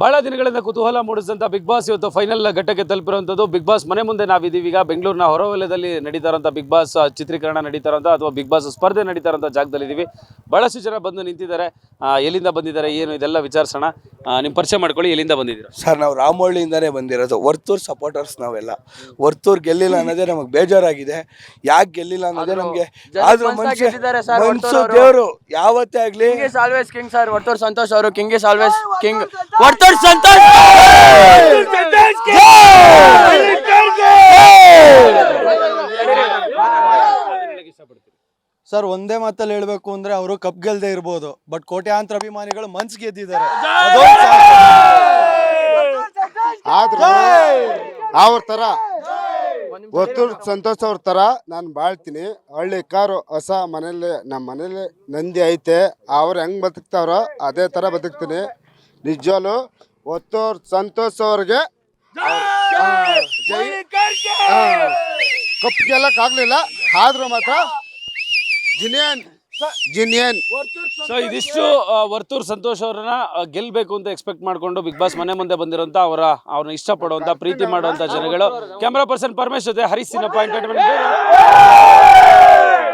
ಬಹಳ ದಿನಗಳಿಂದ ಕುತೂಹಲ ಮೂಡಿಸಿದಂಥ ಬಿಗ್ ಬಾಸ್ ಇವತ್ತು ಫೈನಲ್ ಘಟ್ಟಕ್ಕೆ ತಲುಪಿರುವಂಥದ್ದು. ಬಿಗ್ ಬಾಸ್ ಮನೆ ಮುಂದೆ ನಾವಿದ್ದೀವಿ. ಈಗ ಬೆಂಗಳೂರಿನ ಹೊರವಲಯದಲ್ಲಿ ನಡೀತಾ ಇರೋಂಥ ಬಿಗ್ ಬಾಸ್ ಚಿತ್ರೀಕರಣ ನಡೀತಾ ಇರೋಂಥ ಅಥವಾ ಬಿಗ್ ಬಾಸ್ ಸ್ಪರ್ಧೆ ನಡೀತಾ ಇರೋಂಥ ಜಾಗದಲ್ಲಿದ್ದೀವಿ. ಬಹಳಷ್ಟು ಜನ ಬಂದು ನಿಂತಿದ್ದಾರೆ. ಎಲ್ಲಿಂದ ಬಂದಿದ್ದಾರೆ ಏನು ಇದೆಲ್ಲ ವಿಚಾರಿಸೋಣ. ನಿಮ್ಮ ಪರಿಚಯ ಮಾಡ್ಕೊಳ್ಳಿ, ಎಲ್ಲಿಂದ ಬಂದಿದ್ದೀರಾ? ಸರ್, ನಾವು ರಾಮವಳ್ಳಿಯಿಂದನೇ ಬಂದಿರೋದು. ವರ್ತೂರ್ ಸಪೋರ್ಟರ್ಸ್ ನಾವೆಲ್ಲ. ವರ್ತೂರ್ ಗೆಲ್ಲಿಲ್ಲ ಅನ್ನೋದೇ ನಮಗೆ ಬೇಜಾರಾಗಿದೆ. ಯಾಕೆ ಗೆಲ್ಲಿಲ್ಲ ಅನ್ನೋದೇ ನಮಗೆ. ಆದ್ರೂ ಮನ್ಸು ದೇವರು ಯಾವತ್ತೇ ಆಗ್ಲಿ. Always king sir. Varthur Santhosh ಅವರು king is always king. Varthur Santhosh sir, ಒಂದೇ ಮಾತಲ್ಲಿ ಹೇಳ್ಬೇಕು ಅಂದ್ರೆ ಅವರು ಕಪ್ ಗೆಲ್ದೇ ಇರ್ಬೋದು, ಬಟ್ ಕೋಟ್ಯಾಂತರ ಅಭಿಮಾನಿಗಳು ಮನ್ಸ್ ಗೆದ್ದಿದ್ದಾರೆ. ಅವ್ರ ತರ ವರ್ತೂರ್ ಸಂತೋಷ್ ಅವ್ರ ತರ ನಾನು ಬಾಳ್ತೀನಿ. ಹಳ್ಳಿ ಕಾರು ಹೊಸ ಮನೇಲಿ ನಮ್ಮ ಮನೇಲಿ ನಂದಿ ಐತೆ. ಅವ್ರು ಹೆಂಗ್ ಬದುಕ್ತಾವ್ರೋ ಅದೇ ತರ ಬದುಕ್ತೀನಿ. ನಿಜವಾಗ್ಲು ವರ್ತೂರ್ ಸಂತೋಷ್ ಅವ್ರಿಗೆ ಕಪ್ ಗೆಲ್ಲಕ್ ಆಗ್ಲಿಲ್ಲ, ಆದ್ರೂ ಮಾತ್ರ ಜಿನಿಯನ್. ಸೊ ಇದಿಷ್ಟು ವರ್ತೂರ್ ಸಂತೋಷ್ ಅವರನ್ನ ಗೆಲ್ಬೇಕು ಅಂತ ಎಕ್ಸ್ಪೆಕ್ಟ್ ಮಾಡ್ಕೊಂಡು ಬಿಗ್ ಬಾಸ್ ಮನೆ ಮುಂದೆ ಬಂದಿರೋಂಥ ಅವ್ರನ್ನ ಇಷ್ಟಪಡುವಂತ ಪ್ರೀತಿ ಮಾಡುವಂತ ಜನಗಳು. ಕ್ಯಾಮರಾ ಪರ್ಸನ್ ಪರಮೇಶ್ ಜೊತೆ ಹರೀಶ್ ಸಿನಪ್ಪ, ಎಂಟರ್ಟೈನ್ಮೆಂಟ್.